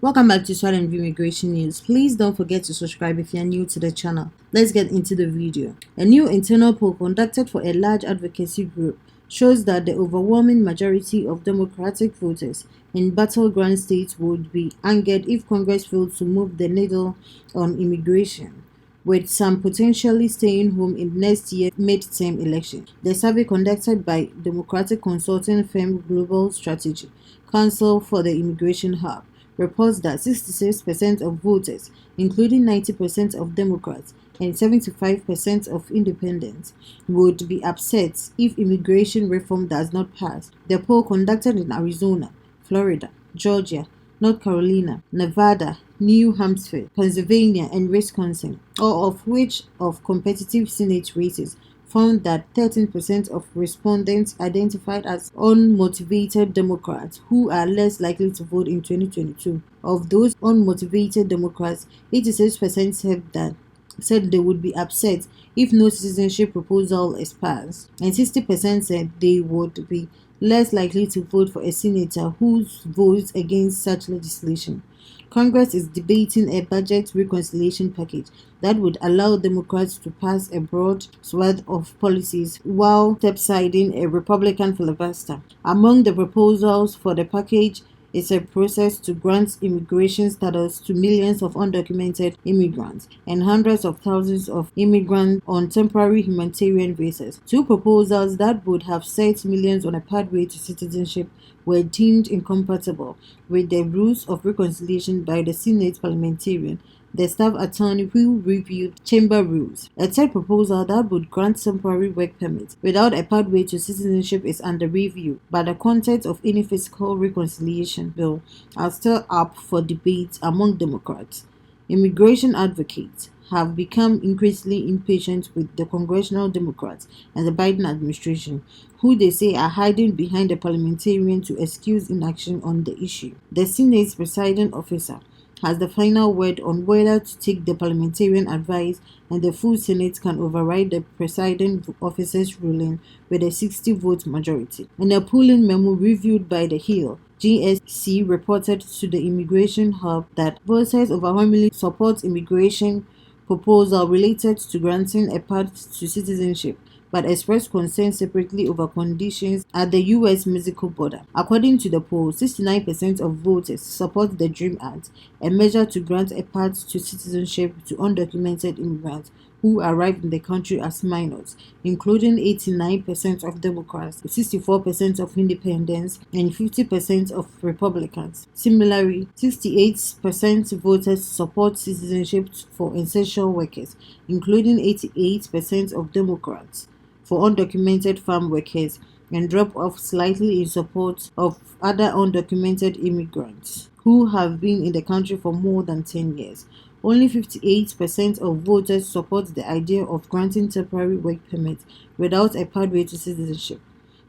Welcome back to Swat&Vee Immigration News. Please don't forget to subscribe if you're new to the channel. Let's get into the video. A new internal poll conducted for a large advocacy group shows that the overwhelming majority of Democratic voters in battleground states would be angered if Congress failed to move the needle on immigration, with some potentially staying home in next year's midterm election. The survey conducted by Democratic consulting firm Global Strategy Council for the Immigration Hub reports that 66% of voters, including 90% of Democrats and 75% of independents, would be upset if immigration reform does not pass. The poll conducted in Arizona, Florida, Georgia, North Carolina, Nevada, New Hampshire, Pennsylvania, and Wisconsin, all of which of competitive Senate races, found that 13% of respondents identified as unmotivated Democrats who are less likely to vote in 2022. Of those unmotivated Democrats, 86% said they would be upset if no citizenship proposal is passed, and 60% said they would be less likely to vote for a senator who votes against such legislation. Congress is debating a budget reconciliation package that would allow Democrats to pass a broad swath of policies while subsiding a Republican filibuster. Among the proposals for the package is a process to grant immigration status to millions of undocumented immigrants and hundreds of thousands of immigrants on temporary humanitarian visas. Two proposals that would have set millions on a pathway to citizenship were deemed incompatible with the rules of reconciliation by the Senate parliamentarian, the staff attorney who reviewed chamber rules. A third proposal that would grant temporary work permits without a pathway to citizenship is under review, but the contents of any fiscal reconciliation bill are still up for debate among Democrats. Immigration advocates have become increasingly impatient with the congressional Democrats and the Biden administration, who they say are hiding behind the parliamentarian to excuse inaction on the issue. The Senate's presiding officer has the final word on whether to take the parliamentarian advice, and the full Senate can override the presiding officer's ruling with a 60-vote majority. In a polling memo reviewed by the Hill, GSC reported to the Immigration Hub that voters overwhelmingly support immigration proposal related to granting a path to citizenship, but expressed concern separately over conditions at the U.S.-Mexico border. According to the poll, 69% of voters support the DREAM Act, a measure to grant a path to citizenship to undocumented immigrants who arrived in the country as minors, including 89% of Democrats, 64% of independents, and 50% of Republicans. Similarly, 68% voters support citizenship for essential workers, including 88% of Democrats, for undocumented farm workers, and drop off slightly in support of other undocumented immigrants who have been in the country for more than 10 years. Only 58% of voters support the idea of granting temporary work permits without a pathway to citizenship,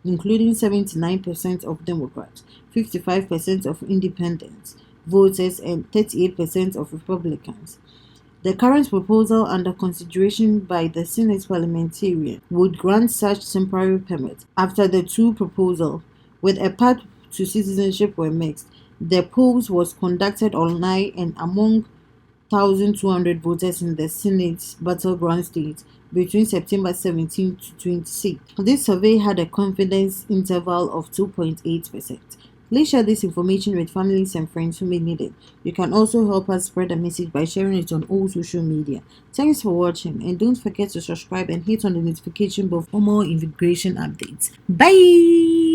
including 79% of Democrats, 55% of independents voters, and 38% of Republicans. The current proposal under consideration by the Senate parliamentarian would grant such temporary permits after the two proposals with a path to citizenship were mixed. The polls was conducted online and among 1,200 voters in the Senate's battleground states between September 17 to 26. This survey had a confidence interval of 2.8%. Please share this information with families and friends who may need it. You can also help us spread the message by sharing it on all social media. Thanks for watching, and don't forget to subscribe and hit on the notification bell for more immigration updates. Bye!